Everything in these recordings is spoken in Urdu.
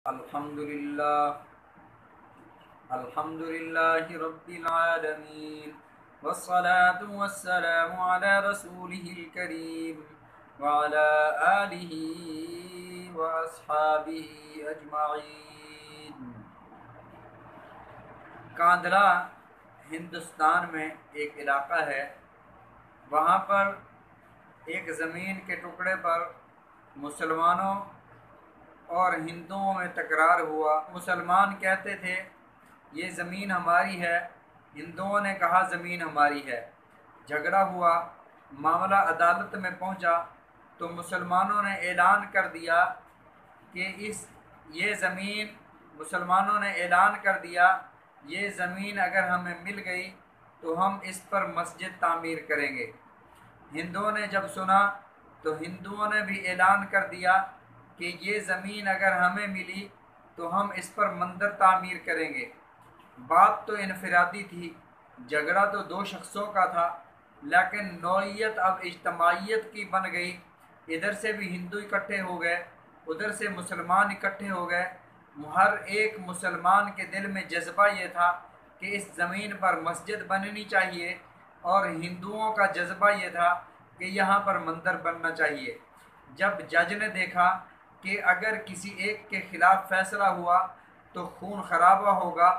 الحمدللہ رب العالمین والصلاة والسلام علی رسولہ الکریم وعلی آلہ واصحابہ اجمعین۔ کاندھلا ہندوستان میں ایک علاقہ ہے، وہاں پر ایک زمین کے ٹکڑے پر مسلمانوں اور ہندوؤں میں تکرار ہوا۔ مسلمان کہتے تھے یہ زمین ہماری ہے، ہندوؤں نے کہا زمین ہماری ہے۔ جھگڑا ہوا، معاملہ عدالت میں پہنچا تو مسلمانوں نے اعلان کر دیا کہ یہ زمین اگر ہمیں مل گئی تو ہم اس پر مسجد تعمیر کریں گے۔ ہندوؤں نے جب سنا تو ہندوؤں نے بھی اعلان کر دیا کہ یہ زمین اگر ہمیں ملی تو ہم اس پر مندر تعمیر کریں گے۔ بات تو انفرادی تھی، جھگڑا تو دو شخصوں کا تھا، لیکن نوعیت اب اجتماعیت کی بن گئی۔ ادھر سے بھی ہندو اکٹھے ہو گئے، ادھر سے مسلمان اکٹھے ہو گئے۔ ہر ایک مسلمان کے دل میں جذبہ یہ تھا کہ اس زمین پر مسجد بننی چاہیے، اور ہندوؤں کا جذبہ یہ تھا کہ یہاں پر مندر بننا چاہیے۔ جب جج نے دیکھا کہ اگر کسی ایک کے خلاف فیصلہ ہوا تو خون خرابہ ہوگا،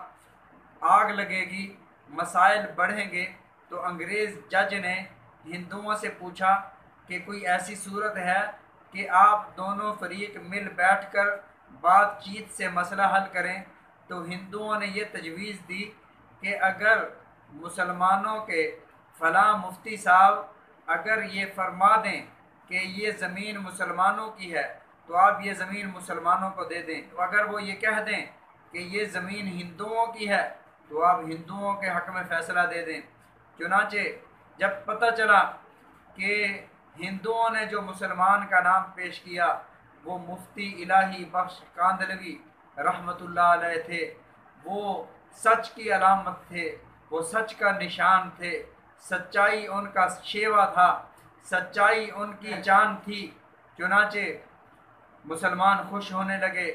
آگ لگے گی، مسائل بڑھیں گے، تو انگریز جج نے ہندوؤں سے پوچھا کہ کوئی ایسی صورت ہے کہ آپ دونوں فریق مل بیٹھ کر بات چیت سے مسئلہ حل کریں؟ تو ہندوؤں نے یہ تجویز دی کہ اگر مسلمانوں کے فلاں مفتی صاحب اگر یہ فرما دیں کہ یہ زمین مسلمانوں کی ہے تو آپ یہ زمین مسلمانوں کو دے دیں، تو اگر وہ یہ کہہ دیں کہ یہ زمین ہندوؤں کی ہے تو آپ ہندوؤں کے حق میں فیصلہ دے دیں۔ چنانچہ جب پتہ چلا کہ ہندوؤں نے جو مسلمان کا نام پیش کیا وہ مفتی الہی بخش کاندھلوی رحمۃ اللہ علیہ تھے، وہ سچ کی علامت تھے، وہ سچ کا نشان تھے، سچائی ان کا شیوا تھا، سچائی ان کی جان تھی۔ چنانچہ مسلمان خوش ہونے لگے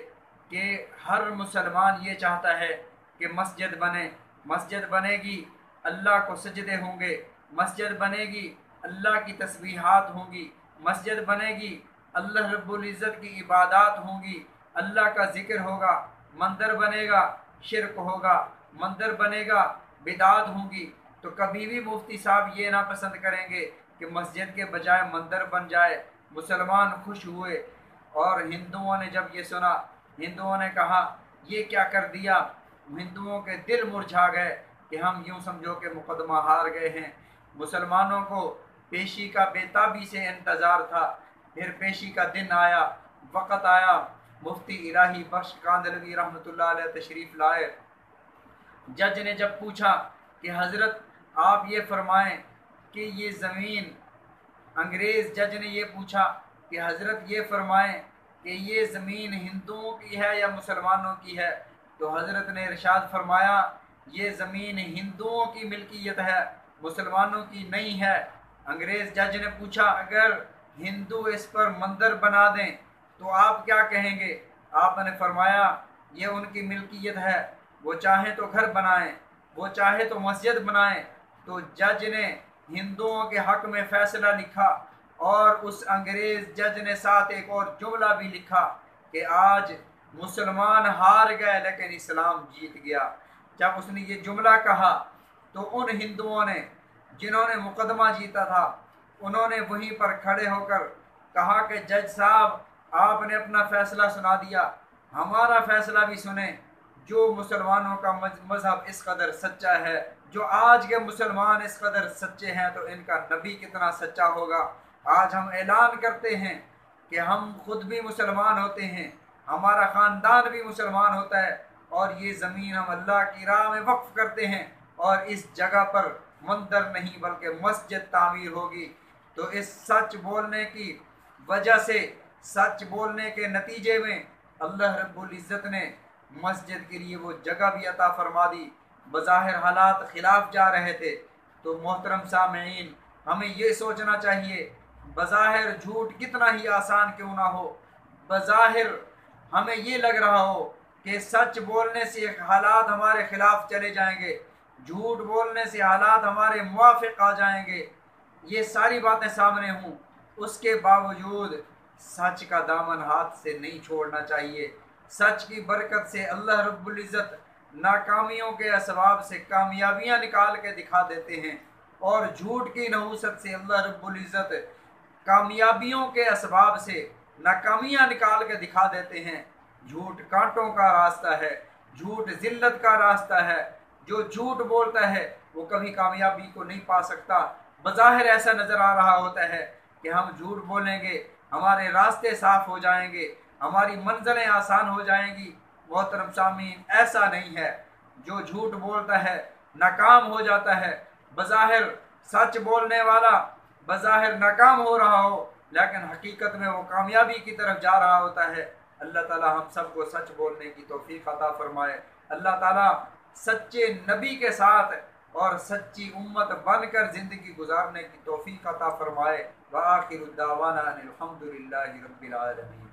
کہ ہر مسلمان یہ چاہتا ہے کہ مسجد بنے، مسجد بنے گی اللہ کو سجدے ہوں گے، مسجد بنے گی اللہ کی تسبیحات ہوں گی، مسجد بنے گی اللہ رب العزت کی عبادات ہوں گی، اللہ کا ذکر ہوگا۔ مندر بنے گا شرک ہوگا، مندر بنے گا بدعات ہوں گی۔ تو کبھی بھی مفتی صاحب یہ نہ پسند کریں گے کہ مسجد کے بجائے مندر بن جائے۔ مسلمان خوش ہوئے، اور ہندوؤں نے جب یہ سنا، ہندوؤں نے کہا یہ کیا کر دیا؟ ہندوؤں کے دل مرجھا گئے کہ ہم یوں سمجھو کہ مقدمہ ہار گئے ہیں۔ مسلمانوں کو پیشی کا بے تابی سے انتظار تھا، پھر پیشی کا دن آیا، وقت آیا۔ مفتی الہی بخش کاندھلوی رحمۃ اللہ علیہ تشریف لائے۔ جج نے جب پوچھا کہ حضرت آپ یہ فرمائیں کہ یہ زمین، انگریز جج نے یہ پوچھا کہ حضرت یہ فرمائیں کہ یہ زمین ہندوؤں کی ہے یا مسلمانوں کی ہے؟ تو حضرت نے ارشاد فرمایا یہ زمین ہندوؤں کی ملکیت ہے، مسلمانوں کی نہیں ہے۔ انگریز جج نے پوچھا اگر ہندو اس پر مندر بنا دیں تو آپ کیا کہیں گے؟ آپ نے فرمایا یہ ان کی ملکیت ہے، وہ چاہیں تو گھر بنائیں، وہ چاہے تو مسجد بنائیں۔ تو جج نے ہندوؤں کے حق میں فیصلہ لکھا، اور اس انگریز جج نے ساتھ ایک اور جملہ بھی لکھا کہ آج مسلمان ہار گئے لیکن اسلام جیت گیا۔ جب اس نے یہ جملہ کہا تو ان ہندوؤں نے جنہوں نے مقدمہ جیتا تھا انہوں نے وہیں پر کھڑے ہو کر کہا کہ جج صاحب آپ نے اپنا فیصلہ سنا دیا، ہمارا فیصلہ بھی سنیں۔ جو مسلمانوں کا مذہب اس قدر سچا ہے، جو آج کے مسلمان اس قدر سچے ہیں، تو ان کا نبی کتنا سچا ہوگا۔ آج ہم اعلان کرتے ہیں کہ ہم خود بھی مسلمان ہوتے ہیں، ہمارا خاندان بھی مسلمان ہوتا ہے، اور یہ زمین ہم اللہ کی راہ میں وقف کرتے ہیں، اور اس جگہ پر مندر نہیں بلکہ مسجد تعمیر ہوگی۔ تو اس سچ بولنے کی وجہ سے، سچ بولنے کے نتیجے میں اللہ رب العزت نے مسجد کے لیے وہ جگہ بھی عطا فرما دی۔ بظاہر حالات خلاف جا رہے تھے، تو محترم سامعین ہمیں یہ سوچنا چاہیے، بظاہر جھوٹ کتنا ہی آسان کیوں نہ ہو، بظاہر ہمیں یہ لگ رہا ہو کہ سچ بولنے سے حالات ہمارے خلاف چلے جائیں گے، جھوٹ بولنے سے حالات ہمارے موافق آ جائیں گے، یہ ساری باتیں سامنے ہوں، اس کے باوجود سچ کا دامن ہاتھ سے نہیں چھوڑنا چاہیے۔ سچ کی برکت سے اللہ رب العزت ناکامیوں کے اسباب سے کامیابیاں نکال کے دکھا دیتے ہیں، اور جھوٹ کی نحوست سے اللہ رب العزت کامیابیوں کے اسباب سے ناکامیاں نکال کے دکھا دیتے ہیں۔ جھوٹ کانٹوں کا راستہ ہے، جھوٹ ذلت کا راستہ ہے، جو جھوٹ بولتا ہے وہ کبھی کامیابی کو نہیں پا سکتا۔ بظاہر ایسا نظر آ رہا ہوتا ہے کہ ہم جھوٹ بولیں گے ہمارے راستے صاف ہو جائیں گے، ہماری منزلیں آسان ہو جائیں گی۔ محترم سامعین، ایسا نہیں ہے۔ جو جھوٹ بولتا ہے ناکام ہو جاتا ہے۔ بظاہر سچ بولنے والا بظاہر ناکام ہو رہا ہو، لیکن حقیقت میں وہ کامیابی کی طرف جا رہا ہوتا ہے۔ اللہ تعالیٰ ہم سب کو سچ بولنے کی توفیق عطا فرمائے۔ اللہ تعالیٰ سچے نبی کے ساتھ اور سچی امت بن کر زندگی گزارنے کی توفیق عطا فرمائے۔ وآخر دعوانا ان الحمد للہ رب العالمین۔